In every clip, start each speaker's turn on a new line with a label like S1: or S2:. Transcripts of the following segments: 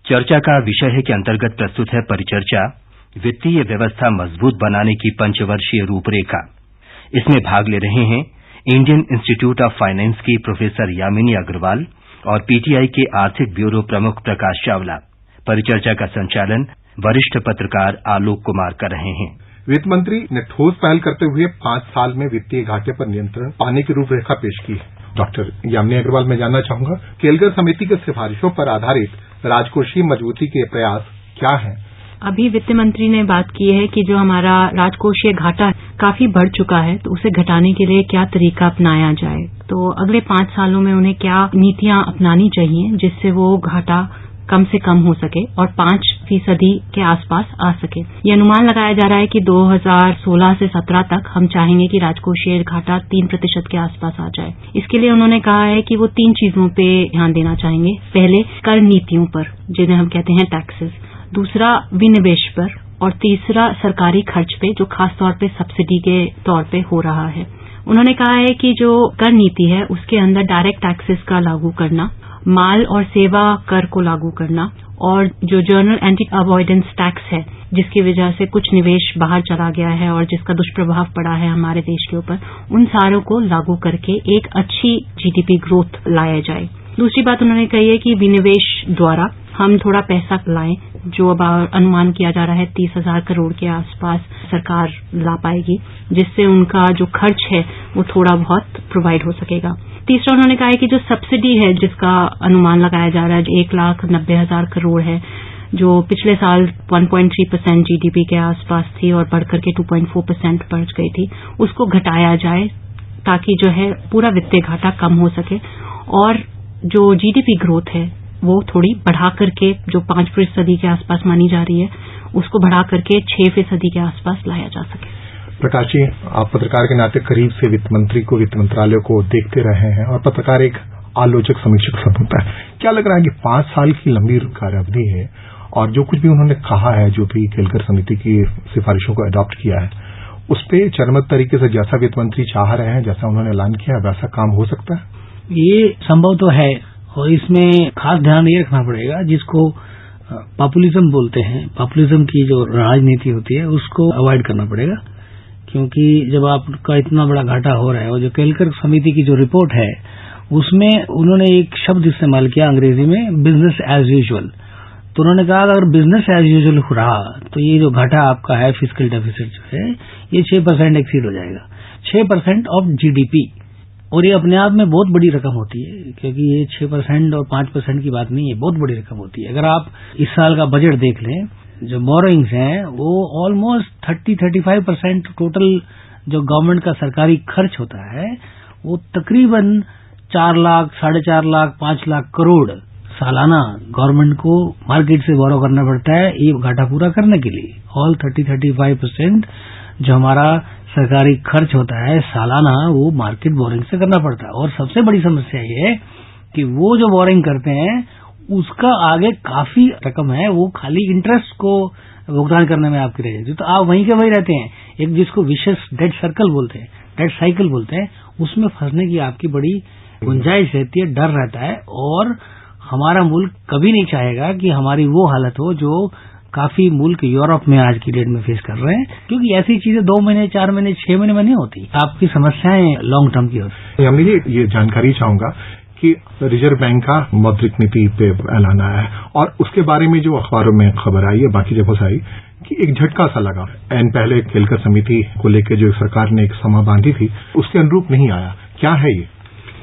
S1: चर्चा का विषय के अंतर्गत प्रस्तुत है परिचर्चा वित्तीय व्यवस्था मजबूत बनाने की पंचवर्षीय रूपरेखा। इसमें भाग ले रहे हैं इंडियन इंस्टीट्यूट ऑफ फाइनेंस की प्रोफेसर यामिनी अग्रवाल और पीटीआई के आर्थिक ब्यूरो प्रमुख प्रकाश चावला। परिचर्चा का संचालन वरिष्ठ पत्रकार आलोक कुमार कर रहे हैं।
S2: वित्त मंत्री ने ठोस पहल करते हुए 5 साल में वित्तीय घाटे पर नियंत्रण पाने की रूपरेखा पेश की है। डॉक्टर यामिनी अग्रवाल, मैं जानना चाहूंगा केलकर समिति के सिफारिशों पर आधारित राजकोषीय मजबूती के प्रयास क्या हैं?
S3: अभी वित्त मंत्री ने बात की है कि जो हमारा राजकोषीय घाटा काफी बढ़ चुका है, तो उसे घटाने के लिए क्या तरीका अपनाया जाए। तो अगले 5 सालों में उन्हें क्या नीतियां अपनानी चाहिए जिससे वो घाटा कम से कम हो सके और 5% के आसपास आ सके। ये अनुमान लगाया जा रहा है कि 2016 से 17 तक हम चाहेंगे कि राजकोषीय घाटा 3% के आसपास आ जाए। इसके लिए उन्होंने कहा है कि वो 3 चीजों पे ध्यान देना चाहेंगे। पहले कर नीतियों पर, जिन्हें हम कहते हैं टैक्सेस, दूसरा विनिवेश पर और तीसरा सरकारी खर्च पे, जो खासतौर पे सब्सिडी के तौर पे हो रहा है। उन्होंने कहा है कि जो कर नीति है उसके अंदर डायरेक्ट टैक्सेस का लागू करना, माल और सेवा कर को लागू करना और जो जर्नल एंटी अवॉइडेंस टैक्स है, जिसकी वजह से कुछ निवेश बाहर चला गया है और जिसका दुष्प्रभाव पड़ा है हमारे देश के ऊपर, उन सारों को लागू करके एक अच्छी जीडीपी ग्रोथ लाया जाए। दूसरी बात उन्होंने कही है कि विनिवेश द्वारा हम थोड़ा पैसा लाएं, जो अब अनुमान किया जा रहा है 30,000 करोड़ के आसपास सरकार ला पाएगी, जिससे उनका जो खर्च है वो थोड़ा बहुत प्रोवाइड हो सकेगा। तीसरा उन्होंने कहा है कि जो सब्सिडी है जिसका अनुमान लगाया जा रहा है 1,90,000 करोड़ है, जो पिछले साल 1.3% जीडीपी के आसपास थी और बढ़कर के 2.4% पहुंच गई थी, उसको घटाया जाए ताकि जो है पूरा वित्तीय घाटा कम हो सके और जो जीडीपी ग्रोथ है वो थोड़ी बढ़ा करके, जो 5% के आसपास मानी जा रही है, उसको बढ़ा करके 6% के आसपास लाया जा सके।
S2: प्रकाश जी, आप पत्रकार के नाते करीब से वित्त मंत्री को, वित्त मंत्रालय को देखते रहे हैं और पत्रकार एक आलोचक समीक्षक सब होता है। क्या लग रहा है कि 5 साल की लंबी कार्यावधि है और जो कुछ भी उन्होंने कहा है, जो भी केलकर समिति की सिफारिशों को अडॉप्ट किया है, उस पर चरणबद्ध तरीके से जैसा वित्त मंत्री चाह रहे हैं, जैसा उन्होंने ऐलान किया है, वैसा काम हो सकता है?
S4: ये संभव तो है और इसमें खास ध्यान ये रखना पड़ेगा जिसको पॉपुलिज्म बोलते हैं, पॉपुलिज्म की जो राजनीति होती है उसको अवॉइड करना पड़ेगा, क्योंकि जब आपका इतना बड़ा घाटा हो रहा है और जो केलकर समिति की जो रिपोर्ट है उसमें उन्होंने एक शब्द इस्तेमाल किया अंग्रेजी में, बिजनेस एज यूजुअल। तो उन्होंने कहा अगर बिजनेस एज यूजुअल हो रहा तो ये जो घाटा आपका है फिस्कल डेफिसिट जो है ये 6% एक्सीड हो जाएगा, 6% ऑफ जीडीपी। और ये अपने आप में बहुत बड़ी रकम होती है, क्योंकि ये 6% और 5% की बात नहीं है, बहुत बड़ी रकम होती है। अगर आप इस साल का बजट देख लें, जो बोरोइंग्स हैं वो ऑलमोस्ट 30-35% टोटल जो गवर्नमेंट का सरकारी खर्च होता है वो तकरीबन 4 लाख, 4.5 लाख, 5 लाख करोड़ सालाना गवर्नमेंट को मार्केट से बोरो करना पड़ता है ये घाटा पूरा करने के लिए। ऑल 30-35% जो हमारा सरकारी खर्च होता है सालाना वो मार्केट बोरिंग से करना पड़ता है। और सबसे बड़ी समस्या ये है कि वो जो बोरिंग करते हैं उसका आगे काफी रकम है, वो खाली इंटरेस्ट को भुगतान करने में आपकी रह जाती है। तो आप वहीं के वहीं रहते हैं, एक जिसको विशेष डेट सर्कल बोलते हैं, डेट साइकिल बोलते हैं, उसमें फंसने की आपकी बड़ी गुंजाइश रहती है, डर रहता है। और हमारा मुल्क कभी नहीं चाहेगा कि हमारी वो हालत हो जो काफी मुल्क यूरोप में आज की डेट में फेस कर रहे हैं, क्योंकि ऐसी चीजें 2 महीने, 4 महीने, 6 महीने में नहीं होती, आपकी समस्याएं लॉन्ग टर्म की होती है।
S2: मैं ये जानकारी चाहूंगा कि रिजर्व बैंक का मौद्रिक नीति पे ऐलान आया है और उसके बारे में जो अखबारों में खबर आई है, बाकी जगहों से आई, कि एक झटका सा लगा। एन पहले केलकर समिति को लेकर जो सरकार ने एक समा बांधी थी उसके अनुरूप नहीं आया। क्या है ये?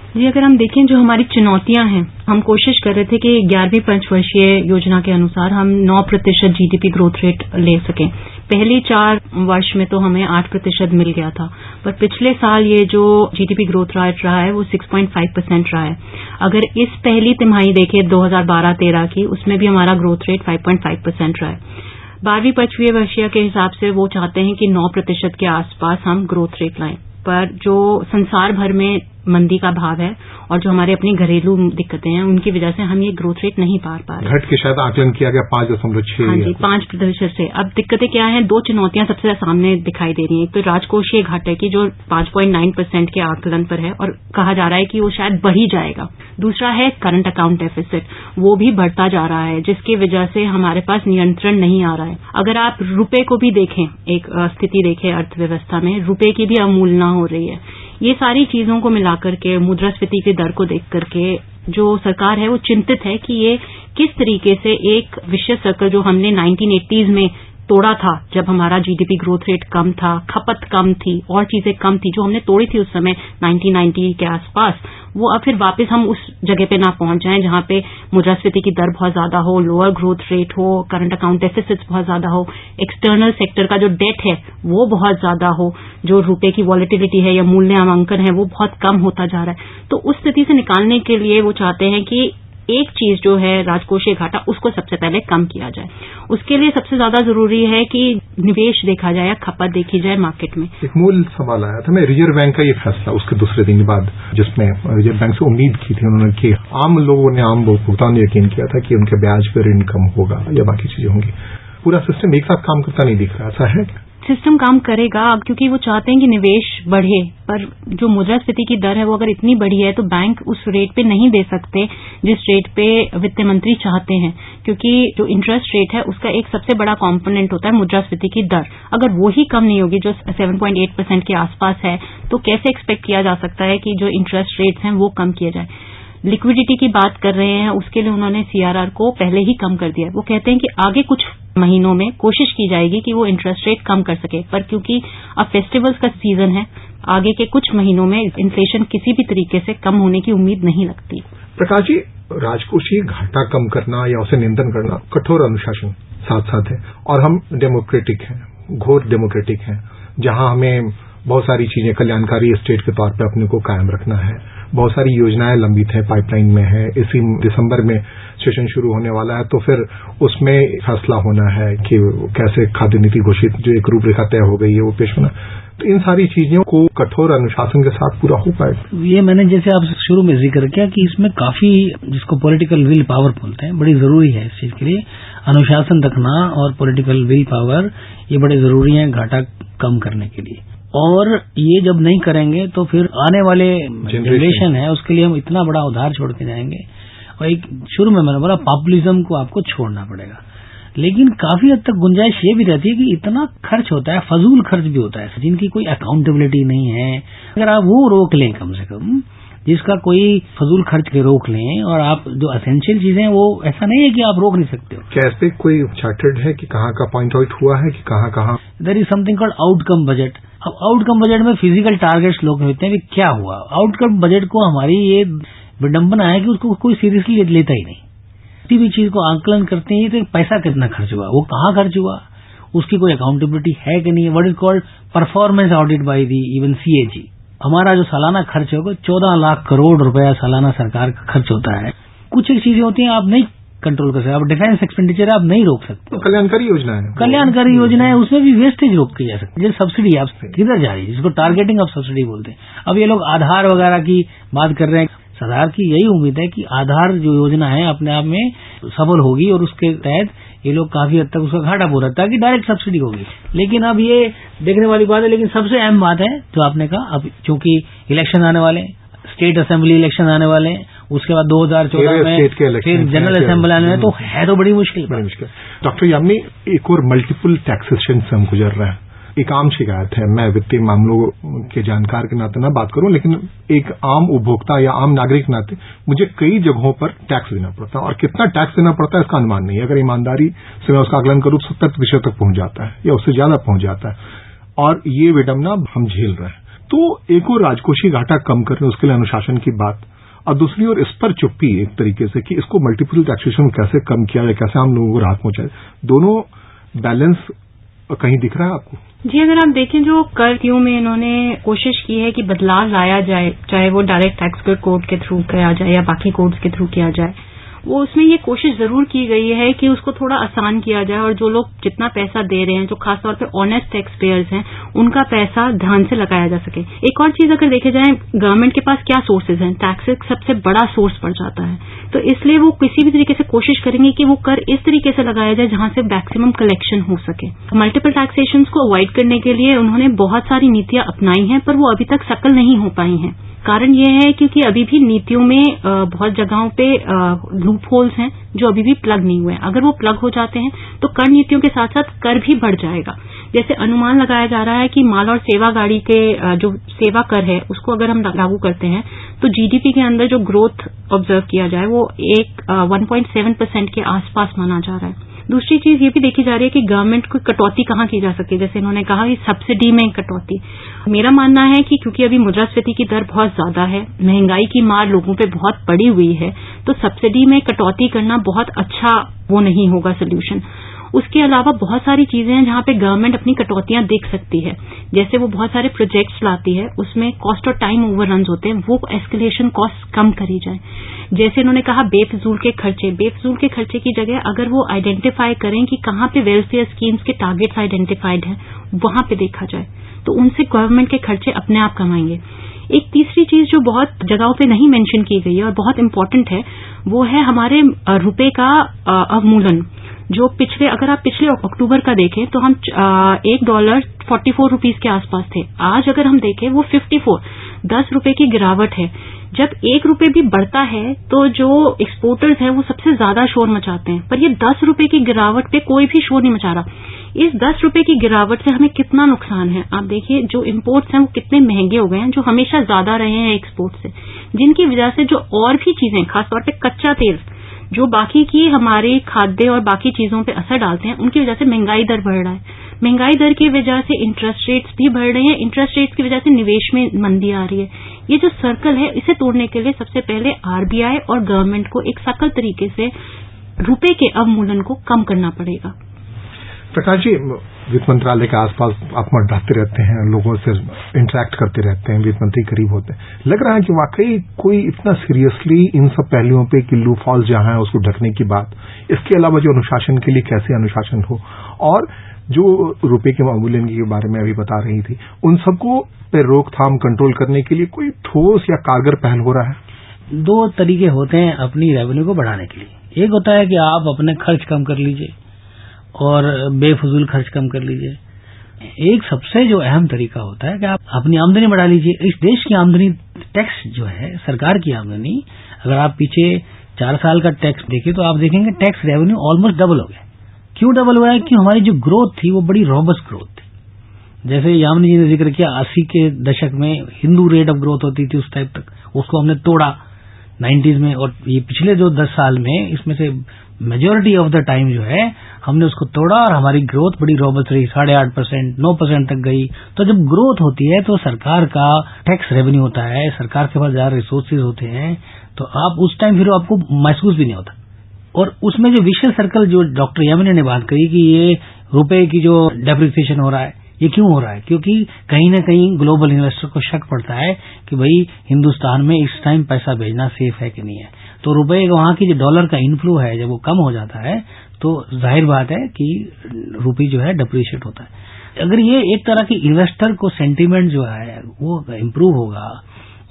S3: जी, अगर हम देखें जो हमारी चुनौतियां हैं, हम कोशिश कर रहे थे कि 11वीं पंचवर्षीय योजना के अनुसार हम 9% जीडीपी ग्रोथ रेट ले सकें। पहले 4 वर्ष में तो हमें 8% मिल गया था, पर पिछले साल ये जो जीडीपी ग्रोथ रेट रहा है वो 6.5% रहा है। अगर इस पहली तिमाही देखें 2012-13 की, उसमें भी हमारा ग्रोथ रेट 5.5% रहा है। 12वीं पंचवर्षीय के हिसाब से वो चाहते हैं कि 9% के आसपास हम ग्रोथ रेट लाएं, पर जो संसार भर में मंदी का भाव है और जो हमारे अपनी घरेलू दिक्कतें हैं उनकी वजह से हम ये ग्रोथ रेट नहीं पार पा रहे।
S2: घट के शायद आकलन किया गया 5.6।
S3: हाँ जी, 5% से। अब दिक्कतें क्या हैं, दो चुनौतियां सबसे सामने दिखाई दे रही हैं। एक तो राजकोषीय घाटे की जो 5.9% के आकलन पर है और कहा जा रहा है कि वो शायद बढ़ ही जाएगा। दूसरा है करंट अकाउंट डेफिसिट, वो भी बढ़ता जा रहा है जिसकी वजह से हमारे पास नियंत्रण नहीं आ रहा है। अगर आप रुपए को भी देखें, एक स्थिति देखें अर्थव्यवस्था में, रुपए की भी अवमूलना हो रही है। ये सारी चीजों को मिलाकर के, मुद्रास्फीति की दर को देख करके जो सरकार है वो चिंतित है कि ये किस तरीके से एक विशेष सर्कल जो हमने 1980s में तोड़ा था, जब हमारा जीडीपी ग्रोथ रेट कम था, खपत कम थी और चीजें कम थी, जो हमने तोड़ी थी उस समय 1990 के आसपास, वो अब फिर वापस हम उस जगह पे ना पहुंच जाएं जहां पे मुद्रास्फीति की दर बहुत ज्यादा हो, लोअर ग्रोथ रेट हो, करंट अकाउंट डेफिसिट्स बहुत ज्यादा हो, एक्सटर्नल सेक्टर का जो डेट है वो बहुत ज्यादा हो, जो रुपए की वॉलेटिलिटी है या मूल्यांकन है वो बहुत कम होता जा रहा है। तो उस स्थिति से निकालने के लिए वो चाहते हैं कि एक चीज जो है राजकोषीय घाटा, उसको सबसे पहले कम किया जाए। उसके लिए सबसे ज्यादा जरूरी है कि निवेश देखा जाए या खपत देखी जाए मार्केट में।
S2: एक मूल सवाल आया था, मैं रिजर्व बैंक का ये फैसला उसके दूसरे दिन के बाद, जिसमें रिजर्व बैंक से उम्मीद की थी उन्होंने कि आम लोगों ने, आम उपभोक्ताओं ने यकीन किया था कि उनके ब्याज पर ऋण कम होगा या बाकी चीजें होंगी। पूरा सिस्टम एक साथ काम करता नहीं दिख रहा, ऐसा है क्या?
S3: सिस्टम काम करेगा अब, क्योंकि वो चाहते हैं कि निवेश बढ़े, पर जो मुद्रास्फीति की दर है वो अगर इतनी बढ़ी है तो बैंक उस रेट पे नहीं दे सकते जिस रेट पे वित्त मंत्री चाहते हैं, क्योंकि जो इंटरेस्ट रेट है उसका एक सबसे बड़ा कंपोनेंट होता है मुद्रास्फीति की दर। अगर वो ही कम नहीं होगी, जो 7.8% के आसपास है, तो कैसे एक्सपेक्ट किया जा सकता है कि जो इंटरेस्ट रेट्स हैं वो कम किए जाए। लिक्विडिटी की बात कर रहे हैं, उसके लिए उन्होंने सीआरआर को पहले ही कम कर दिया है। वो कहते हैं कि आगे कुछ महीनों में कोशिश की जाएगी कि वो इंटरेस्ट रेट कम कर सके, पर क्योंकि अब फेस्टिवल्स का सीजन है, आगे के कुछ महीनों में इन्फ्लेशन किसी भी तरीके से कम होने की उम्मीद नहीं लगती।
S2: प्रकाश जी, राजकोषीय घाटा कम करना या उसे नियंत्रण करना कठोर अनुशासन साथ साथ है, और हम डेमोक्रेटिक हैं, घोर डेमोक्रेटिक हैं, जहां हमें बहुत सारी चीजें कल्याणकारी स्टेट के तौर पे अपने को कायम रखना है। बहुत सारी योजनाएं लंबित है, पाइपलाइन में है। इसी दिसंबर में सेशन शुरू होने वाला है, तो फिर उसमें फैसला होना है कि कैसे खाद्य नीति घोषित जो एक रूपरेखा तय हो गई है वो पेश होना। तो इन सारी चीजों को कठोर अनुशासन के साथ पूरा हो पाएगा।
S4: ये मैंने जैसे आप शुरू में जिक्र किया कि इसमें काफी, जिसको पॉलिटिकल विल पावर बोलते हैं, बड़ी जरूरी है इस चीज के लिए। अनुशासन रखना और पॉलिटिकल विल पावर ये बड़े जरूरी है घाटा कम करने के लिए। और ये जब नहीं करेंगे तो फिर आने वाले जनरेशन है उसके लिए हम इतना बड़ा उधार छोड़ के जाएंगे। और एक शुरू में मैंने बोला पॉपुलिज्म को आपको छोड़ना पड़ेगा, लेकिन काफी हद तक गुंजाइश ये भी रहती है कि इतना खर्च होता है, फजूल खर्च भी होता है जिनकी कोई अकाउंटेबिलिटी नहीं है। अगर आप वो रोक लें, कम से कम जिसका कोई फजूल खर्च के रोक लें, और आप जो एसेंशियल चीजें, वो ऐसा नहीं है कि आप रोक नहीं सकते हो।
S2: क्या इस पे कोई चार्टर्ड है कि कहाँ का पॉइंट आउट हुआ है कि कहाँ
S4: there is something called outcome budget. अब आउटकम बजट में फिजिकल टारगेट्स लोग होते हैं कि क्या हुआ। आउटकम बजट को हमारी ये विडंबना है कि उसको कोई सीरियसली लेता ही नहीं। किसी भी चीज को आंकलन करते हैं तो पैसा कितना खर्च हुआ, वो कहाँ खर्च हुआ, उसकी कोई अकाउंटेबिलिटी है कि नहीं। What is called performance audit by the even CAG। हमारा जो सालाना खर्च होगा 14 लाख करोड़ रुपया सालाना सरकार का खर्च होता है। कुछ एक चीजें होती हैं आप नहीं कंट्रोल कर सकते, आप डिफेंस एक्सपेंडिचर आप नहीं रोक सकते।
S2: तो कल्याणकारी योजना है,
S4: कल्याणकारी योजना है, उसमें भी वेस्टेज रोक की जा सकती है। सब्सिडी आप किधर जा रही है, जिसको टारगेटिंग ऑफ सब्सिडी बोलते हैं। अब ये लोग आधार वगैरह की बात कर रहे हैं। सरकार की यही उम्मीद है कि आधार जो योजना है अपने आप में सफल होगी और उसके तहत ये लोग काफी हद तक उसका घाटा पूरा, ताकि डायरेक्ट सब्सिडी होगी। लेकिन अब ये देखने वाली बात है। लेकिन सबसे अहम बात है जो आपने कहा, अब चूंकि इलेक्शन आने वाले, स्टेट असेंबली इलेक्शन आने वाले, उसके बाद 2014 में फिर जनरल असेंबली आने में, तो है तो बड़ी मुश्किल।
S2: डॉक्टर यामिनी, एक और मल्टीपल टैक्सेशन से हम गुजर रहे हैं। एक आम शिकायत है, मैं वित्तीय मामलों के जानकार के नाते ना बात करूं, लेकिन एक आम उपभोक्ता या आम नागरिक नाते मुझे कई जगहों पर टैक्स देना पड़ता है, और कितना टैक्स देना पड़ता है इसका अनुमान नहीं है। अगर ईमानदारी से मैं उसका आकलन करूं 70% तक पहुंच जाता है या उससे ज्यादा पहुंच जाता है, और ये विडंबना हम झेल रहे हैं। तो एक और राजकोषीय घाटा कम करने, उसके लिए अनुशासन की बात, और दूसरी ओर इस पर चुप्पी एक तरीके से कि इसको मल्टीपल टैक्सेशन कैसे कम किया जाए, कैसे हम लोगों को राहत पहुंचाए। दोनों बैलेंस कहीं दिख रहा है आपको?
S3: जी, अगर आप देखें जो कर क्यों में इन्होंने कोशिश की है कि बदलाव लाया जाए, चाहे वो डायरेक्ट टैक्स कोड के थ्रू किया जाए या बाकी कोड्स के थ्रू किया जाए, वो उसमें ये कोशिश जरूर की गई है कि उसको थोड़ा आसान किया जाए और जो लोग जितना पैसा दे रहे हैं, जो खासतौर पे ऑनेस्ट टैक्स पेयर्स हैं, उनका पैसा ध्यान से लगाया जा सके। एक और चीज अगर देखे जाए, गवर्नमेंट के पास क्या सोर्सेज हैं, टैक्सेस सबसे बड़ा सोर्स पड़ जाता है, तो इसलिए वो किसी भी तरीके से कोशिश करेंगे कि वो कर इस तरीके से लगाया जाए जहां से मैक्सिमम कलेक्शन हो सके। मल्टीपल टैक्सेशन को अवॉइड करने के लिए उन्होंने बहुत सारी नीतियां अपनाई हैं, पर वो अभी तक सफल नहीं हो पाई हैं। कारण ये है क्योंकि अभी भी नीतियों में बहुत जगहों पे लूप होल्स हैं जो अभी भी प्लग नहीं हुए हैं। अगर वो प्लग हो जाते हैं तो कर नीतियों के साथ साथ कर भी बढ़ जाएगा। जैसे अनुमान लगाया जा रहा है कि माल और सेवा गाड़ी के जो सेवा कर है उसको अगर हम लागू करते हैं तो जीडीपी के अंदर जो ग्रोथ ऑब्जर्व किया जाए वो 1.7% के आसपास माना जा रहा है। दूसरी चीज ये भी देखी जा रही है कि गवर्नमेंट को कटौती कहाँ की जा सकती है। जैसे इन्होंने कहा कि सब्सिडी में कटौती। मेरा मानना है कि क्योंकि अभी मुद्रास्फीति की दर बहुत ज्यादा है, महंगाई की मार लोगों पे बहुत पड़ी हुई है, तो सब्सिडी में कटौती करना बहुत अच्छा वो नहीं होगा सोल्यूशन। उसके अलावा बहुत सारी चीजें हैं जहां पे गवर्नमेंट अपनी कटौतियां देख सकती है। जैसे वो बहुत सारे प्रोजेक्ट्स लाती है, उसमें कॉस्ट और टाइम ओवररन्स होते हैं, वो एस्केलेशन कॉस्ट कम करी जाए। जैसे इन्होंने कहा बेफिजूल के खर्चे की जगह अगर वो आइडेंटिफाई करें कि कहां पे वेलफेयर स्कीम्स के टारगेट्स आइडेंटिफाइड हैं, वहां पे देखा जाए तो उनसे गवर्नमेंट के खर्चे अपने आप कम आएंगे। एक तीसरी चीज जो बहुत जगहों पे नहीं मेंशन की गई है और बहुत इंपॉर्टेंट है, वो है हमारे रुपए का अवमूल्यन। जो अगर आप पिछले अक्टूबर का देखें तो हम $1 44 रुपीज के आसपास थे। आज अगर हम देखें वो 54, 10 रुपए की गिरावट है। जब 1 रुपए भी बढ़ता है तो जो एक्सपोर्टर्स हैं वो सबसे ज्यादा शोर मचाते हैं, पर ये 10 रुपए की गिरावट पे कोई भी शोर नहीं मचा रहा। इस 10 रुपए की गिरावट से हमें कितना नुकसान है। आप देखिए जो इम्पोर्ट्स हैं वो कितने महंगे हो गए हैं, जो हमेशा ज्यादा रहे हैं एक्सपोर्ट से, जिनकी वजह से जो और भी चीजें, खासतौर पर कच्चा तेल, जो बाकी की हमारे खाद्य और बाकी चीजों पे असर डालते हैं, उनकी वजह से महंगाई दर बढ़ रहा है। महंगाई दर की वजह से इंटरेस्ट रेट्स भी बढ़ रहे हैं। इंटरेस्ट रेट्स की वजह से निवेश में मंदी आ रही है। ये जो सर्कल है, इसे तोड़ने के लिए सबसे पहले आरबीआई और गवर्नमेंट को एक सकल तरीके से रुपए के अवमूल्यन को कम करना पड़ेगा।
S2: प्रकाश जी, वित्त मंत्रालय के आसपास आप मंडराते रहते हैं, लोगों से इंटरेक्ट करते रहते हैं, वित्त मंत्री करीब होते हैं, लग रहा है कि वाकई कोई इतना सीरियसली इन सब पहलुओं पे कि लूप हॉल जहां है उसको ढकने की बात, इसके अलावा जो अनुशासन के लिए कैसे अनुशासन हो, और जो रुपए के अवमूल्यन के बारे में अभी बता रही थी, उन सबको पे रोकथाम कंट्रोल करने के लिए कोई ठोस या कारगर पहल हो रहा है?
S4: 2 तरीके होते हैं अपनी रेवेन्यू को बढ़ाने के लिए। एक होता है कि आप अपने खर्च कम कर लीजिए और बेफजूल खर्च कम कर लीजिए। एक सबसे जो अहम तरीका होता है कि आप अपनी आमदनी बढ़ा लीजिए। इस देश की आमदनी, टैक्स जो है, सरकार की आमदनी, अगर आप पीछे 4 साल का टैक्स देखें तो आप देखेंगे टैक्स रेवेन्यू ऑलमोस्ट डबल हो गया। क्यों डबल हुआ है? कि हमारी जो ग्रोथ थी वो बड़ी रोबस्ट ग्रोथ थी। जैसे यामिनी जी ने जिक्र किया, 80 के दशक में हिंदू रेट ऑफ ग्रोथ होती थी उस टाइप तक, उसको हमने तोड़ा 90s में, और ये पिछले जो 10 साल में इसमें से मेजोरिटी ऑफ द टाइम जो है हमने उसको तोड़ा और हमारी ग्रोथ बड़ी रोबस्ट रही, 8.5%, 9% तक गई। तो जब ग्रोथ होती है तो सरकार का टैक्स रेवेन्यू होता है, सरकार के पास ज्यादा रिसोर्सेज होते हैं, तो आप उस टाइम फिर आपको महसूस भी नहीं होता। और उसमें जो विशेष सर्कल जो डॉक्टर यामिनी ने बात कही कि ये रुपए की जो डेप्रिसिएशन हो रहा है, ये क्यों हो रहा है? क्योंकि कहीं ना कहीं ग्लोबल इन्वेस्टर को शक पड़ता है कि भाई हिंदुस्तान में इस टाइम पैसा भेजना सेफ है कि नहीं है। तो रुपए वहां की जो डॉलर का इनफ्लो है जब वो कम हो जाता है तो जाहिर बात है कि रुपये जो है डिप्रिशिएट होता है। अगर ये एक तरह की इन्वेस्टर को सेंटीमेंट जो है वो इम्प्रूव होगा,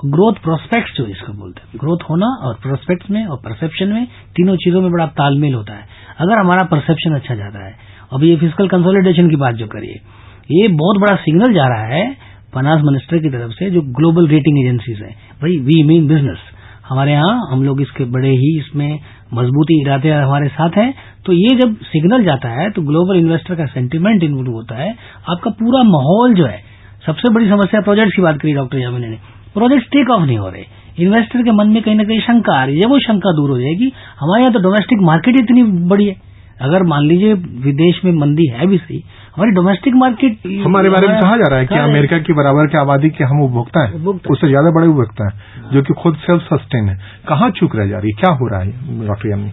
S4: ग्रोथ प्रोस्पेक्ट्स जो इसको बोलते हैं, ग्रोथ होना और प्रोस्पेक्ट्स में और परसेप्शन में, तीनों चीजों में बड़ा तालमेल होता है। अगर हमारा परसेप्शन अच्छा जाता है, अब ये फिस्कल कंसोलिडेशन की बात जो करिए, ये बहुत बड़ा सिग्नल जा रहा है फाइनेंस मिनिस्टर की तरफ से, जो ग्लोबल रेटिंग एजेंसीज हैं, भाई वी मीन बिजनेस, हमारे यहाँ हम लोग इसके बड़े ही इसमें मजबूती इरादे हमारे साथ हैं। तो ये जब सिग्नल जाता है तो ग्लोबल इन्वेस्टर का सेंटीमेंट इन्वॉल्व होता है, आपका पूरा माहौल जो है। सबसे बड़ी समस्या प्रोजेक्ट्स की बात करी डॉक्टर यामिनी ने, प्रोजेक्ट्स टेक ऑफ नहीं हो रहे, इन्वेस्टर के मन में कहीं ना कहीं शंका आ रही है, वो शंका दूर हो जाएगी। हमारे यहाँ तो डोमेस्टिक मार्केट इतनी बड़ी है, अगर मान लीजिए विदेश में मंदी है भी सही, हमारी डोमेस्टिक मार्केट,
S2: हमारे बारे में कहा जा रहा है कि अमेरिका की बराबर की आबादी के हम उपभोक्ता हैं, उससे ज्यादा बड़े उपभोक्ता हैं, जो कि खुद सेल्फ सस्टेन है। कहाँ चूक रह जा रही है, क्या हो रहा है डॉक्टर यामिनी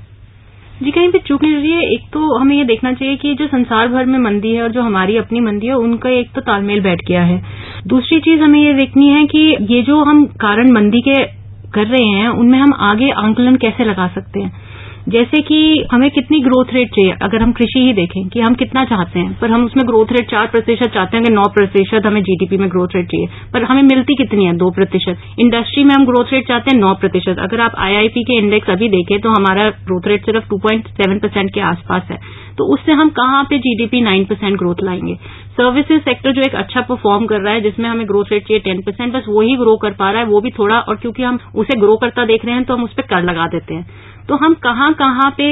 S3: जी? कहीं पे चूक नहीं रही है। एक तो हमें ये देखना चाहिए कि जो संसार भर में मंदी है और जो हमारी अपनी मंदी है, उनका एक तो तालमेल बैठ गया है। दूसरी चीज हमें ये देखनी है कि ये जो हम कारण मंदी के कर रहे हैं, उनमें हम आगे आंकलन कैसे लगा सकते हैं। जैसे कि हमें कितनी ग्रोथ रेट चाहिए, अगर हम कृषि ही देखें कि हम कितना चाहते हैं, पर हम उसमें ग्रोथ रेट 4% चाहते हैं कि 9% हमें जीडीपी में ग्रोथ रेट चाहिए, पर हमें मिलती कितनी है? 2%। इंडस्ट्री में हम ग्रोथ रेट चाहते हैं 9%। अगर आप आईआईपी के इंडेक्स अभी देखें तो हमारा ग्रोथ रेट सिर्फ 2.7% के आसपास है, तो उससे हम कहां पे जीडीपी 9% ग्रोथ लाएंगे? सर्विसेज सेक्टर जो एक अच्छा परफॉर्म कर रहा है, जिसमें हमें ग्रोथ रेट चाहिए 10%, बस वही ग्रो कर पा रहा है, वो भी थोड़ा, और क्योंकि हम उसे ग्रो करता देख रहे हैं तो हम उस पर कर लगा देते हैं। तो हम कहां कहां पे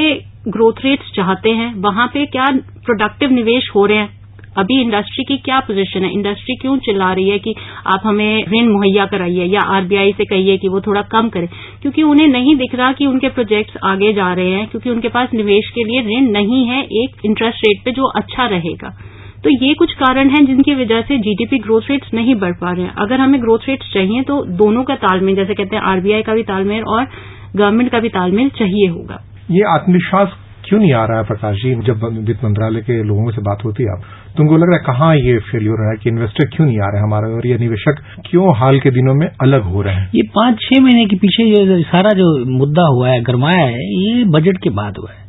S3: ग्रोथ रेट्स चाहते हैं, वहां पे क्या प्रोडक्टिव निवेश हो रहे हैं, अभी इंडस्ट्री की क्या पोजीशन है, इंडस्ट्री क्यों चिल्ला रही है कि आप हमें ऋण मुहैया कराइए या आरबीआई से कहिए कि वो थोड़ा कम करे, क्योंकि उन्हें नहीं दिख रहा कि उनके प्रोजेक्ट्स आगे जा रहे हैं, क्योंकि उनके पास निवेश के लिए ऋण नहीं है एक इंटरेस्ट रेट पे जो अच्छा रहेगा। तो ये कुछ कारण हैं जिनकी वजह से जीडीपी ग्रोथ रेट्स नहीं बढ़ पा रहे हैं। अगर हमें ग्रोथ रेट्स चाहिए तो दोनों का तालमेल, जैसे कहते हैं आरबीआई का भी तालमेल और गवर्नमेंट का भी तालमेल चाहिए होगा।
S2: ये आत्मविश्वास क्यों नहीं आ रहा है प्रकाश जी? जब वित्त मंत्रालय के लोगों से बात होती है आप, तुमको लग रहा है कहाँ ये फेल्यूर हो रहा है कि इन्वेस्टर क्यों नहीं आ रहे हमारे, और ये निवेशक क्यों हाल के दिनों में अलग हो रहे हैं?
S4: ये 5-6 महीने के पीछे ये सारा जो मुद्दा हुआ है, गरमाया है, ये बजट के बाद हुआ है।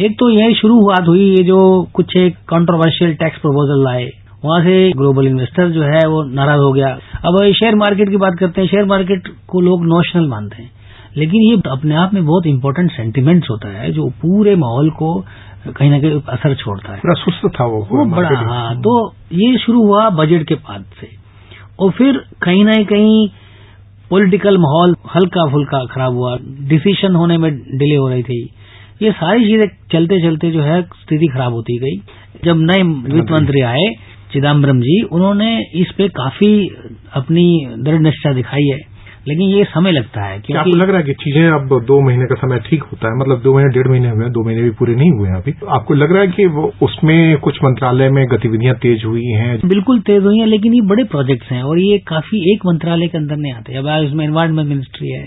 S4: एक तो यही शुरुआत हुई, ये जो कुछ एक कंट्रोवर्शियल टैक्स प्रपोजल लाए, वहां से ग्लोबल इन्वेस्टर जो है वो नाराज हो गया। अब शेयर मार्केट की बात करते हैं, शेयर मार्केट को लोग नोशनल मानते हैं, लेकिन ये अपने आप में बहुत इंपॉर्टेंट सेंटिमेंट्स होता है जो पूरे माहौल को कहीं ना कहीं असर छोड़ता है।
S2: पूरा सुस्त था वो
S4: बड़ा। हाँ, तो ये शुरू हुआ बजट के बाद से, और फिर कहीं ना कहीं पॉलिटिकल माहौल हल्का फुल्का खराब हुआ, डिसीजन होने में डिले हो रही थी, ये सारी चीजें चलते चलते जो है स्थिति खराब होती गई। जब नए वित्त मंत्री आए चिदम्बरम जी, उन्होंने इस पे काफी अपनी दृढ़ निष्ठा दिखाई है, लेकिन ये समय लगता है। क्योंकि
S2: आपको लग रहा है कि चीजें अब 2 महीने का समय ठीक होता है? मतलब 2 महीने 1.5 महीने हुए हैं, 2 महीने भी पूरे नहीं हुए हैं अभी। आपको लग रहा है कि वो उसमें कुछ मंत्रालय में गतिविधियां तेज हुई हैं?
S4: बिल्कुल तेज हुई हैं, लेकिन ये बड़े प्रोजेक्ट्स हैं और ये काफी एक मंत्रालय के अंदर नहीं आते। अब इसमें एनवायरमेंट मिनिस्ट्री है,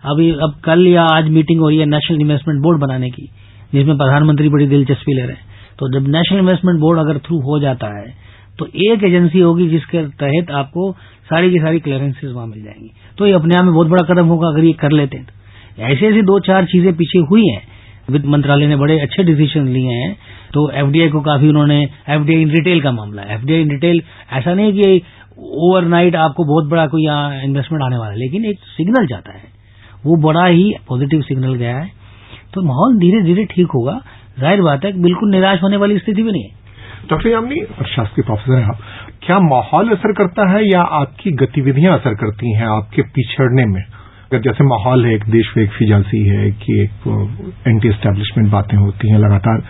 S4: अब कल या आज मीटिंग हो रही है नेशनल इन्वेस्टमेंट बोर्ड बनाने की, जिसमें प्रधानमंत्री बड़ी दिलचस्पी ले रहे हैं। तो जब नेशनल इन्वेस्टमेंट बोर्ड अगर थ्रू हो जाता है तो एक एजेंसी होगी जिसके तहत आपको सारी की सारी क्लियरेंसेज वहां मिल जाएंगी। तो ये अपने आप में बहुत बड़ा कदम होगा अगर ये कर लेते हैं। तो ऐसी 2-4 चीजें पीछे हुई हैं, वित्त मंत्रालय ने बड़े अच्छे डिसीजन लिए हैं। तो एफडीआई को काफी उन्होंने, एफडीआई इन रिटेल का मामला है, एफडीआई इन रिटेल ऐसा नहीं कि ओवरनाइट आपको बहुत बड़ा कोई यहाँ इन्वेस्टमेंट आने वाला है, लेकिन एक सिग्नल जाता है, वो बड़ा ही पॉजिटिव सिग्नल गया है। तो माहौल धीरे धीरे ठीक होगा। जाहिर बात है, बिल्कुल निराश होने वाली स्थिति भी नहीं है।
S2: डॉक्टर यामिनी, शास्त्री प्रोफेसर हैं आप, क्या माहौल असर करता है या आपकी गतिविधियां असर करती हैं आपके पिछड़ने में? अगर जैसे माहौल है, एक देश में एक फिजासी है कि एक एंटी एस्टैब्लिशमेंट बातें होती हैं, लगातार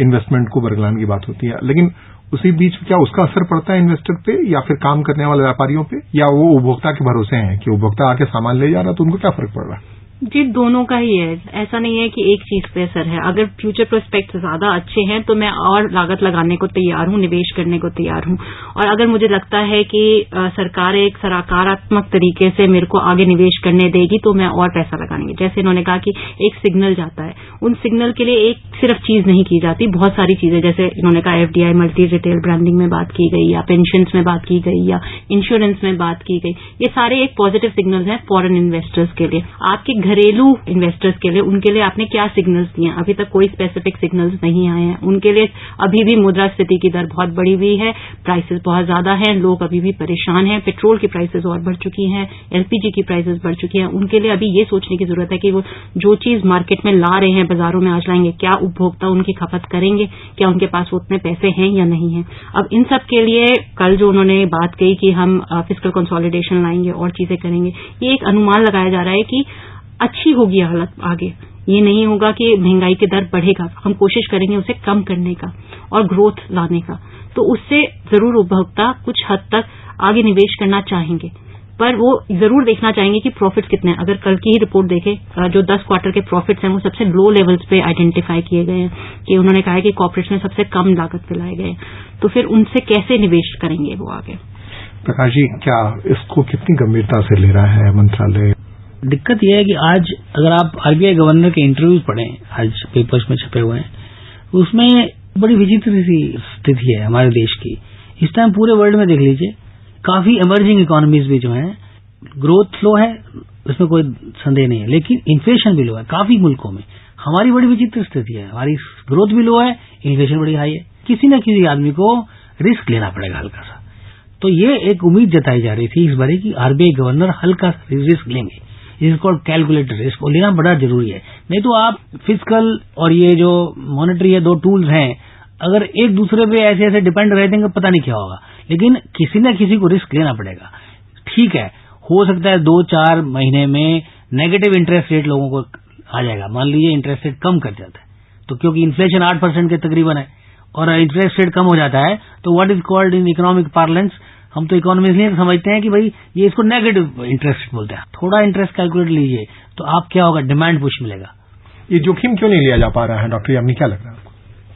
S2: इन्वेस्टमेंट को बरगलाने की बात होती है, लेकिन उसी बीच क्या उसका असर पड़ता है इन्वेस्टर पे या फिर काम करने वाले व्यापारियों पे, या वो उपभोक्ता के भरोसे हैं कि उपभोक्ता आके सामान ले जा रहा है तो उनको क्या फर्क पड़ रहा है?
S3: जी, दोनों का ही है। ऐसा नहीं है कि एक चीज पे असर है। अगर फ्यूचर प्रोस्पेक्ट ज्यादा अच्छे हैं तो मैं और लागत लगाने को तैयार हूं, निवेश करने को तैयार हूं। और अगर मुझे लगता है कि सरकार एक सकारात्मक तरीके से मेरे को आगे निवेश करने देगी तो मैं और पैसा लगाऊंगी। जैसे इन्होंने कहा कि एक सिग्नल जाता है, उन सिग्नल के लिए एक सिर्फ चीज नहीं की जाती, बहुत सारी चीजें, जैसे इन्होंने कहा एफडीआई मल्टी रिटेल ब्रांडिंग में बात की गई, या पेंशन्स में बात की गई, या इंश्योरेंस में बात की गई। ये सारे एक पॉजिटिव सिग्नल्स हैं फॉरेन इन्वेस्टर्स के लिए। आपके घरेलू इन्वेस्टर्स के लिए, उनके लिए आपने क्या सिग्नल्स दिए? अभी तक कोई स्पेसिफिक सिग्नल्स नहीं आए हैं। उनके लिए अभी भी मुद्रास्फीति की दर बहुत बढ़ी हुई है, प्राइसेस बहुत ज्यादा हैं, लोग अभी भी परेशान हैं, पेट्रोल की प्राइसेस और बढ़ चुकी हैं, एलपीजी की प्राइसेस बढ़ चुकी हैं। उनके लिए अभी ये सोचने की जरूरत है कि वो जो चीज मार्केट में ला रहे हैं, बाजारों में आज लाएंगे, क्या उपभोक्ता उनकी खपत करेंगे, क्या उनके पास उतने पैसे हैं या नहीं है। अब इन सब के लिए कल जो उन्होंने बात कही कि हम फिस्कल कंसोलिडेशन लाएंगे और चीजें करेंगे, ये एक अनुमान लगाया जा रहा है कि अच्छी होगी हालत आगे। ये नहीं होगा कि महंगाई की दर बढ़ेगा, हम कोशिश करेंगे उसे कम करने का और ग्रोथ लाने का। तो उससे जरूर उपभोक्ता कुछ हद तक आगे निवेश करना चाहेंगे, पर वो जरूर देखना चाहेंगे कि प्रॉफिट्स कितने हैं। अगर कल की ही रिपोर्ट देखें, जो 10 क्वार्टर के प्रॉफिट्स हैं वो सबसे लो लेवल्स पे आइडेंटिफाई किए गए हैं, कि उन्होंने कहा है कि कॉर्पोरेट्स में सबसे कम लागत पे लाए गए। तो फिर उनसे कैसे निवेश करेंगे वो आगे?
S2: प्रकाश जी, क्या इसको कितनी गंभीरता से ले रहा है मंत्रालय?
S4: दिक्कत यह है कि आज अगर आप आरबीआई गवर्नर के इंटरव्यूज पढ़ें, आज पेपर्स में छपे हुए हैं, उसमें बड़ी विचित्र सी स्थिति है हमारे देश की। इस टाइम पूरे वर्ल्ड में देख लीजिए, काफी इमर्जिंग इकोनॉमीज भी जो हैं, ग्रोथ लो है, उसमें कोई संदेह नहीं है, लेकिन इन्फ्लेशन भी लो है काफी मुल्कों में, हमारी बड़ी विचित्र स्थिति है, हमारी ग्रोथ भी लो है, इन्फ्लेशन बड़ी हाई है, किसी न किसी आदमी को रिस्क लेना पड़ेगा हल्का सा। तो ये एक उम्मीद जताई जा रही थी इस बारी की आरबीआई गवर्नर हल्का रिस्क लेंगे, इसको कैलकुलेटेड रिस्क और लेना बड़ा जरूरी है। नहीं तो आप फिस्कल और ये जो मॉनेटरी है, दो टूल्स हैं, अगर एक दूसरे पे ऐसे ऐसे डिपेंड रहते हैं पता नहीं क्या होगा, लेकिन किसी न किसी को रिस्क लेना पड़ेगा। ठीक है, हो सकता है 2-4 महीने में नेगेटिव इंटरेस्ट रेट लोगों को आ जाएगा, मान लीजिए इंटरेस्ट रेट कम कर जाता है तो, क्योंकि इन्फ्लेशन 8% के तकरीबन है और इंटरेस्ट रेट कम हो जाता है तो what is called in economic parlance, हम तो इकोनॉमी इसलिए समझते हैं कि भाई ये इसको नेगेटिव इंटरेस्ट बोलते हैं। थोड़ा इंटरेस्ट कैलकुलेट लीजिए तो आप क्या होगा, डिमांड पुश मिलेगा।
S2: ये जोखिम क्यों नहीं लिया जा पा रहा है डॉक्टर यामिनी, क्या लग रहा है आपको?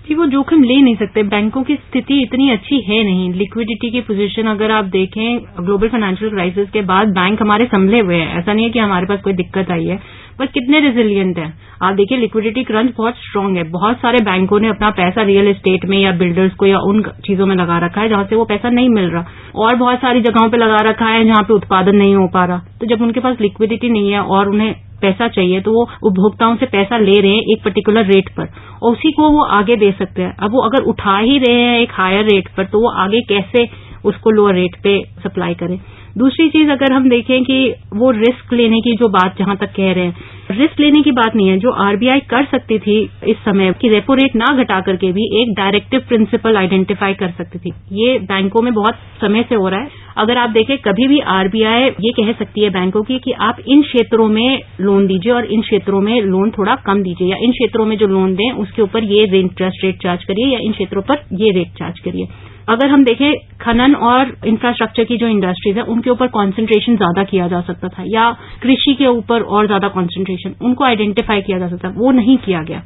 S3: जी, वो जोखिम ले नहीं सकते, बैंकों की स्थिति इतनी अच्छी है नहीं। लिक्विडिटी की पोजीशन अगर आप देखें, ग्लोबल फाइनेंशियल क्राइसिस के बाद बैंक हमारे संभले हुए हैं, ऐसा नहीं है कि हमारे पास कोई दिक्कत आई है, पर कितने रेजिलियंट हैं आप देखिए। लिक्विडिटी क्रंच बहुत स्ट्रांग है, बहुत सारे बैंकों ने अपना पैसा रियल एस्टेट में या बिल्डर्स को या उन चीजों में लगा रखा है जहां से वो पैसा नहीं मिल रहा, और बहुत सारी जगहों पे लगा रखा है जहां पे उत्पादन नहीं हो पा रहा। तो जब उनके पास लिक्विडिटी नहीं है और उन्हें पैसा चाहिए तो वो उपभोक्ताओं से पैसा ले रहे हैं एक पर्टिकुलर रेट पर और उसी को वो आगे दे सकते हैं। अब वो अगर उठा ही रहे हैं एक हायर रेट पर तो वो आगे कैसे उसको लोअर रेट पे सप्लाई करें। दूसरी चीज अगर हम देखें कि वो रिस्क लेने की जो बात जहां तक कह रहे हैं, रिस्क लेने की बात नहीं है। जो आरबीआई कर सकती थी इस समय कि रेपो रेट ना घटा करके भी एक डायरेक्टिव प्रिंसिपल आइडेंटिफाई कर सकती थी, ये बैंकों में बहुत समय से हो रहा है। अगर आप देखें कभी भी आरबीआई ये कह सकती है बैंकों की कि आप इन क्षेत्रों में लोन दीजिए और इन क्षेत्रों में लोन थोड़ा कम दीजिए, या इन क्षेत्रों में जो लोन दें उसके ऊपर ये इंटरेस्ट रेट चार्ज करिए या इन क्षेत्रों पर ये रेट चार्ज करिए। अगर हम देखें खनन और इंफ्रास्ट्रक्चर की जो इंडस्ट्रीज है उनके ऊपर कंसंट्रेशन ज्यादा किया जा सकता था, या कृषि के ऊपर और ज्यादा कंसंट्रेशन उनको आइडेंटिफाई किया जा सकता, वो नहीं किया गया।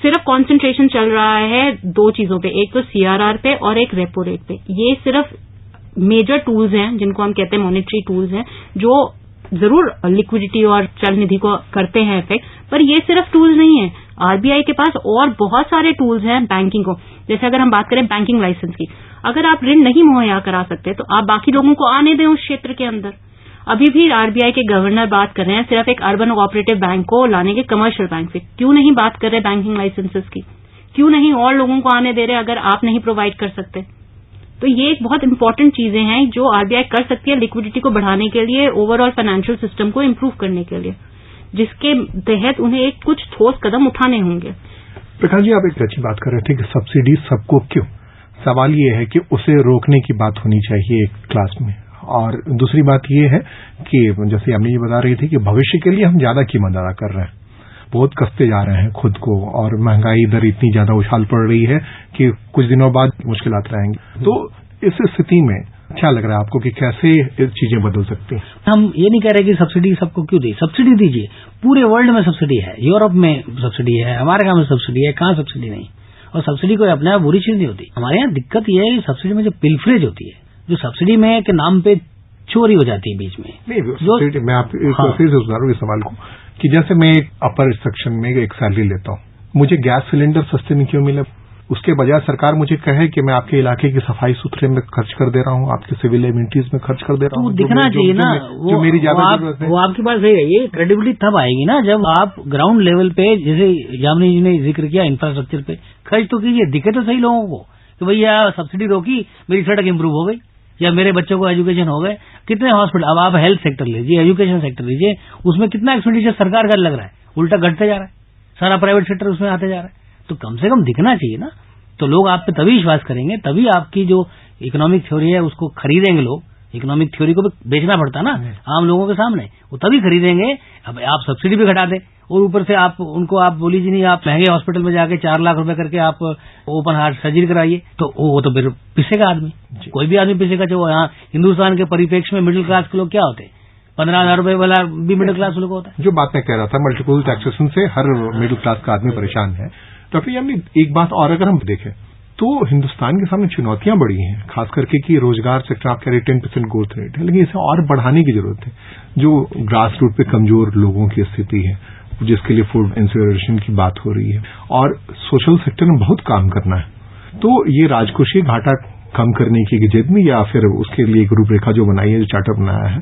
S3: सिर्फ कंसंट्रेशन चल रहा है दो चीजों पे, एक तो सीआरआर पे और एक रेपो रेट पे। ये सिर्फ मेजर टूल्स हैं जिनको हम कहते हैं मॉनेटरी टूल्स हैं, जो जरूर लिक्विडिटी और चल निधि को करते हैं इफेक्ट, पर ये सिर्फ टूल्स नहीं है। आरबीआई के पास और बहुत सारे टूल्स हैं बैंकिंग को। जैसे अगर हम बात करें बैंकिंग लाइसेंस की, अगर आप ऋण नहीं मुहैया करा सकते तो आप बाकी लोगों को आने दें उस क्षेत्र के अंदर। अभी भी आरबीआई के गवर्नर बात कर रहे हैं सिर्फ एक अर्बन कोऑपरेटिव बैंक को लाने के कमर्शियल बैंक से, क्यों नहीं बात कर रहे बैंकिंग लाइसेंसेस की, क्यों नहीं और लोगों को आने दे रहे अगर आप नहीं प्रोवाइड कर सकते। तो ये एक बहुत इंपॉर्टेंट चीजें हैं जो आरबीआई कर सकती है लिक्विडिटी को बढ़ाने के लिए, ओवरऑल फाइनेंशियल सिस्टम को इम्प्रूव करने के लिए, जिसके तहत उन्हें एक कुछ ठोस कदम उठाने होंगे।
S2: प्रकाश जी, आप एक अच्छी बात कर रहे थे कि सब्सिडी सबको क्यों, सवाल ये है कि उसे रोकने की बात होनी चाहिए एक क्लास में, और दूसरी बात ये है कि जैसे यामिनी जी बता रही थी कि भविष्य के लिए हम ज्यादा कीमत अदा कर रहे हैं, बहुत कसते जा रहे हैं खुद को, और महंगाई दर इतनी ज्यादा उछाल पड़ रही है कि कुछ दिनों बाद मुश्किलात रहेंगी। तो इस स्थिति में क्या लग रहा है आपको कि कैसे चीजें बदल सकती हैं?
S4: हम ये नहीं कह रहे कि सब्सिडी सबको क्यों दी, सब्सिडी दीजिए, पूरे वर्ल्ड में सब्सिडी है, यूरोप में सब्सिडी है, हमारे यहाँ में सब्सिडी है, कहाँ सब्सिडी नहीं। और सब्सिडी कोई अपने आप बुरी चीज नहीं होती। हमारे यहाँ दिक्कत यह है कि सब्सिडी में जो पिलफरेज होती है, जो सब्सिडी में के नाम पे चोरी हो जाती है बीच में।
S2: नहीं, मैं आप फिर से सुधारूं इस सवाल को कि जैसे मैं एक अपर सेक्शन में एक सैलरी लेता हूँ, मुझे गैस सिलेंडर सस्ते में क्यों मिले, उसके बजाय सरकार मुझे कहे कि मैं आपके इलाके की सफाई सुथरे में खर्च कर दे रहा हूँ, आपके सिविल एमिनिटीज में खर्च कर दे रहा हूँ।
S4: तो दिखना चाहिए ना,
S2: जो मेरी ज्यादा जरूरत है।
S4: वो आपके पास सही है, ये क्रेडिबिलिटी तब आएगी ना जब आप ग्राउंड लेवल पे, जैसे यामिनी जी ने जिक्र किया, इंफ्रास्ट्रक्चर पे खर्च तो कीजिए, दिखे तो सही लोगों को कि भैया सब्सिडी रोकी, मेरी सड़क इंप्रूव हो गई या मेरे बच्चों को एजुकेशन हो गए। कितने हॉस्पिटल, अब आप हेल्थ सेक्टर लीजिए, एजुकेशन सेक्टर लीजिए, उसमें कितना एक्सपेंडिचर सरकार का लग रहा है, उल्टा घटते जा रहा है, सारा प्राइवेट सेक्टर उसमें आते जा रहा है। तो कम से कम दिखना चाहिए ना, तो लोग आप पे तभी विश्वास करेंगे, तभी आपकी जो इकोनॉमिक थ्योरी है उसको खरीदेंगे लोग। इकोनॉमिक थ्योरी को भी बेचना पड़ता है ना आम लोगों के सामने, वो तभी खरीदेंगे। अब आप सब्सिडी भी घटा दें और ऊपर से आप उनको आप बोली जी नहीं, आप महंगे हॉस्पिटल में जाके 4 लाख रुपए करके आप ओपन हार्ट सर्जरी कराइए, तो वो तो फिर पिसेगा आदमी, कोई भी आदमी पिसेगा। जो यहाँ हिंदुस्तान के परिप्रेक्ष्य में मिडिल क्लास के लोग क्या होते हैं, 15,000 रुपए वाला भी मिडिल क्लास लोग होता है।
S2: जो बात मैं कह रहा था, मल्टीपल टैक्सेशन से हर मिडिल क्लास का आदमी परेशान है। डॉक्टर यामिनी, एक बात और अगर हम देखें तो हिंदुस्तान के सामने चुनौतियां बड़ी हैं, खास करके कि रोजगार सेक्टर आप कह रहे 10% ग्रोथ रेट है, लेकिन इसे और बढ़ाने की जरूरत है। जो ग्रास रूट पे कमजोर लोगों की स्थिति है, जिसके लिए फूड इंसिक्योरिटी की बात हो रही है, और सोशल सेक्टर में बहुत काम करना है, तो ये राजकोषीय घाटा कम करने की जिद में, या फिर उसके लिए एक रूपरेखा जो बनाई है, जो चार्टर बनाया है,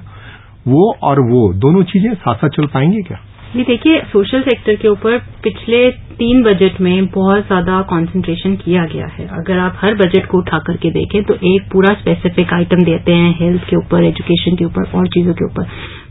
S2: वो और वो दोनों चीजें साथ साथ चल पाएंगे क्या?
S3: जी देखिए, सोशल सेक्टर के ऊपर पिछले 3 बजट में बहुत ज्यादा कंसंट्रेशन किया गया है। अगर आप हर बजट को उठा करके देखें तो एक पूरा स्पेसिफिक आइटम देते हैं हेल्थ के ऊपर, एजुकेशन के ऊपर और चीजों के ऊपर,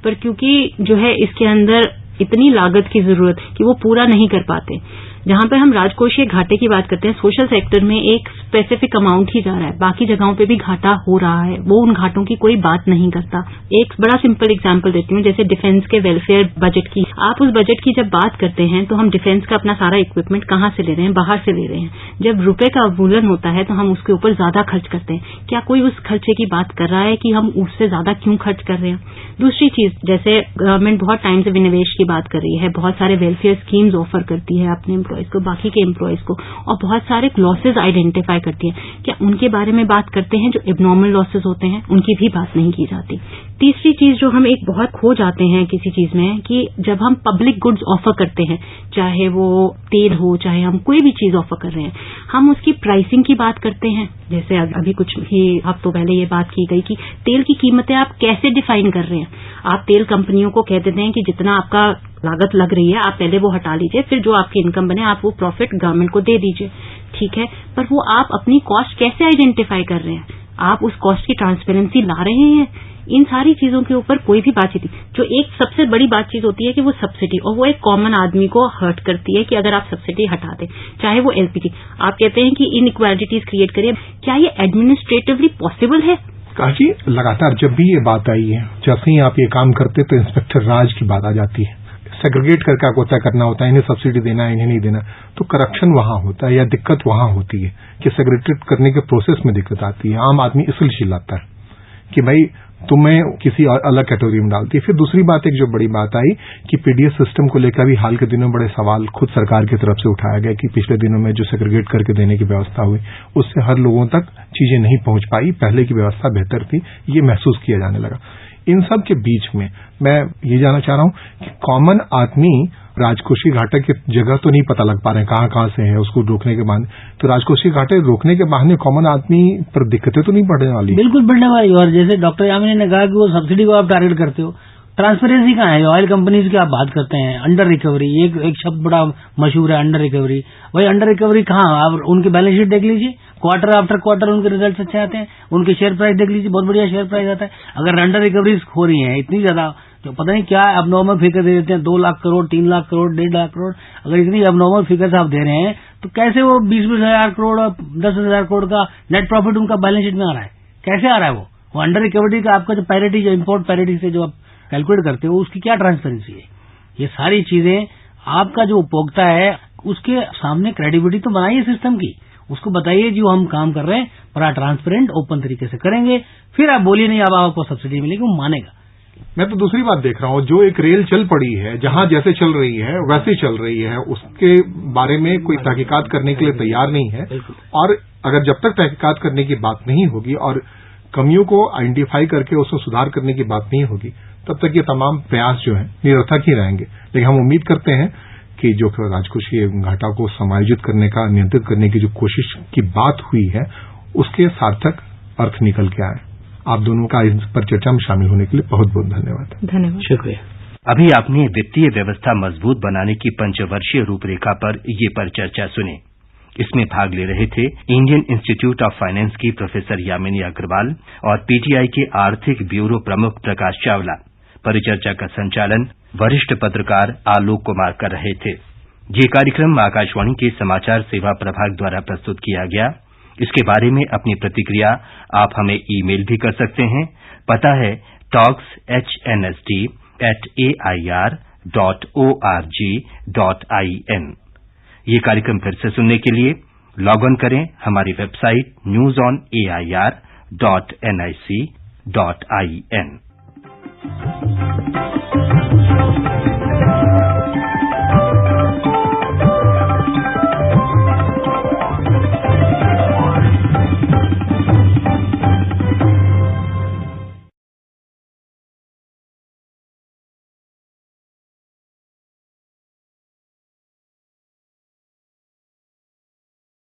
S3: पर क्योंकि जो है इसके अंदर इतनी लागत की जरूरत कि वो पूरा नहीं कर पाते। जहां पर हम राजकोषीय घाटे की बात करते हैं, सोशल सेक्टर में एक स्पेसिफिक अमाउंट ही जा रहा है, बाकी जगहों पे भी घाटा हो रहा है, वो उन घाटों की कोई बात नहीं करता। एक बड़ा सिंपल एग्जांपल देती हूँ, जैसे डिफेंस के वेलफेयर बजट की। आप उस बजट की जब बात करते हैं तो हम डिफेंस का अपना सारा इक्विपमेंट कहाँ से ले रहे हैं? बाहर से ले रहे हैं। जब रुपए का अवमूल्यन होता है तो हम उसके ऊपर ज्यादा खर्च करते हैं। क्या कोई उस खर्चे की बात कर रहा है कि हम उससे ज्यादा क्यों खर्च कर रहे हैं? दूसरी चीज, जैसे गवर्नमेंट बहुत टाइम से विनिवेश की बात कर रही है, बहुत सारे वेलफेयर स्कीम्स ऑफर करती है अपने एम्प्लॉयज को, बाकी के एम्प्लॉयज को, और बहुत सारे लॉसेज आइडेंटिफाई करती है। क्या उनके बारे में बात करते हैं? जो एबनॉर्मल लॉसेज होते हैं उनकी भी बात नहीं की जाती। तीसरी चीज जो हम एक बहुत खो जाते हैं किसी चीज में, कि जब हम पब्लिक गुड्स ऑफर करते हैं, चाहे वो तेल हो, चाहे हम कोई भी चीज ऑफर कर रहे हैं, हम उसकी प्राइसिंग की बात करते हैं। जैसे अभी कुछ ही हफ्तों पहले ये बात की गई कि तेल की कीमतें आप कैसे डिफाइन कर रहे हैं। आप तेल कंपनियों को कह देते हैं कि जितना आपका लागत लग रही है आप पहले वो हटा लीजिए, फिर जो आपकी इनकम बने आप वो प्रॉफिट गवर्नमेंट को दे दीजिए, ठीक है, पर वो आप अपनी कॉस्ट कैसे आइडेंटिफाई कर रहे हैं? आप उस कॉस्ट की ट्रांसपेरेंसी ला रहे हैं? इन सारी चीजों के ऊपर कोई भी बातचीत नहीं। जो एक सबसे बड़ी बातचीत होती है कि वो सब्सिडी, और वो एक कॉमन आदमी को हर्ट करती है कि अगर आप सब्सिडी हटा दें, चाहे वो एलपीजी, आप कहते हैं कि इनइक्वालिटीज क्रिएट करिए, क्या ये एडमिनिस्ट्रेटिवली पॉसिबल है?
S2: काश जी, लगातार जब भी ये बात आई है, जैसे ही आप ये काम करते तो इंस्पेक्टर राज की बात आ जाती है। सेग्रीगेट करके आपको तय करना होता है, इन्हें सब्सिडी देना है, इन्हें नहीं देना, तो करप्शन वहां होता है या दिक्कत वहां होती है कि सेग्रीगेट करने के प्रोसेस में दिक्कत आती है। आम आदमी इसलिए चिल्लाता है कि भाई तुम्हें किसी और अलग कैटेगरी में डालती है। फिर दूसरी बात, एक जो बड़ी बात आई कि पीडीएस सिस्टम को लेकर भी हाल के दिनों में बड़े सवाल खुद सरकार की तरफ से उठाया गया कि पिछले दिनों में जो सेग्रीगेट करके देने की व्यवस्था हुई उससे हर लोगों तक चीजें नहीं पहुंच पाई, पहले की व्यवस्था बेहतर थी, ये महसूस किया जाने लगा। इन सब के बीच में मैं ये जानना चाह रहा हूं कि कॉमन आदमी राजकोषीय घाटे की जगह तो नहीं पता लग पा रहे हैं कहां से है, उसको रोकने के बाद तो राजकोषीय घाटे रोकने के बहाने कॉमन आदमी पर दिक्कतें तो नहीं बढ़ने वाली?
S4: बिल्कुल बढ़ने वाली। और जैसे डॉक्टर यामिनी ने कहा कि वो सब्सिडी को आप टारगेट करते हो, ट्रांसपेरेंसी कहाँ है? ऑयल कंपनीज की आप बात करते हैं, अंडर रिकवरी, एक शब्द बड़ा मशहूर है, अंडर रिकवरी। भाई अंडर रिकवरी कहाँ? आप उनकी बैलेंस शीट देख लीजिए, क्वार्टर आफ्टर क्वार्टर उनके रिजल्ट अच्छे आते हैं, उनके शेयर प्राइस देख लीजिए, बहुत बढ़िया शेयर प्राइस आता है। अगर अंडर रिकवरीज हो रही है इतनी ज्यादा, जो पता नहीं क्या अबनॉर्मल फिगर दे देते हैं, 2 लाख करोड़, 3 लाख करोड़, 1.5 लाख करोड़, अगर इतनी अबनॉर्मल फिगर्स आप दे रहे हैं तो कैसे वो 20-20 हजार करोड़ और 10,000 करोड़ का नेट प्रॉफिट उनका बैलेंस शीट में आ रहा है? कैसे आ रहा है? वो अंडर रिकवरी का आपका जो पैरिटी, जो इम्पोर्ट पैरिटी से जो आप कैलकुलेट करते हो, उसकी क्या ट्रांसपेरेंसी है? ये सारी चीजें आपका जो उपभोक्ता है उसके सामने क्रेडिबिलिटी तो बनाइए सिस्टम की, उसको बताइए जो हम काम कर रहे हैं बड़ा ट्रांसपेरेंट ओपन तरीके से करेंगे, फिर आप बोलिए नहीं अब आपको सब्सिडी मिलेगी, वो मानेगा।
S2: मैं तो दूसरी बात देख रहा हूं, जो एक रेल चल पड़ी है, जहां जैसे चल रही है वैसे चल रही है, उसके बारे में कोई तहकीकात करने के लिए तैयार नहीं है। और अगर जब तक तहकीकात करने की बात नहीं होगी और कमियों को आइडेंटिफाई करके उसमें सुधार करने की बात नहीं होगी, तब तक ये तमाम प्रयास जो है निरर्थक ही रहेंगे। लेकिन हम उम्मीद करते हैं कि जो राजकोषीय घाटा को समायोजित करने का, नियंत्रित करने की जो कोशिश की बात हुई है, उसके सार्थक अर्थ निकल के आए। आप दोनों का इस पर चर्चा में शामिल होने के लिए बहुत बहुत धन्यवाद।
S3: धन्यवाद,
S4: शुक्रिया।
S1: अभी आपने वित्तीय व्यवस्था मजबूत बनाने की पंचवर्षीय रूपरेखा पर ये परिचर्चा सुनी। इसमें भाग ले रहे थे इंडियन इंस्टीट्यूट ऑफ फाइनेंस की प्रोफेसर यामिनी अग्रवाल और पीटीआई के आर्थिक ब्यूरो प्रमुख प्रकाश चावला। परिचर्चा का संचालन वरिष्ठ पत्रकार आलोक कुमार कर रहे थे। ये कार्यक्रम आकाशवाणी के समाचार सेवा प्रभाग द्वारा प्रस्तुत किया गया। इसके बारे में अपनी प्रतिक्रिया आप हमें ईमेल भी कर सकते हैं। पता है talkshnsd@air.org.in। ये कार्यक्रम फिर से सुनने के लिए लॉग ऑन करें हमारी वेबसाइट newsonair.nic.in।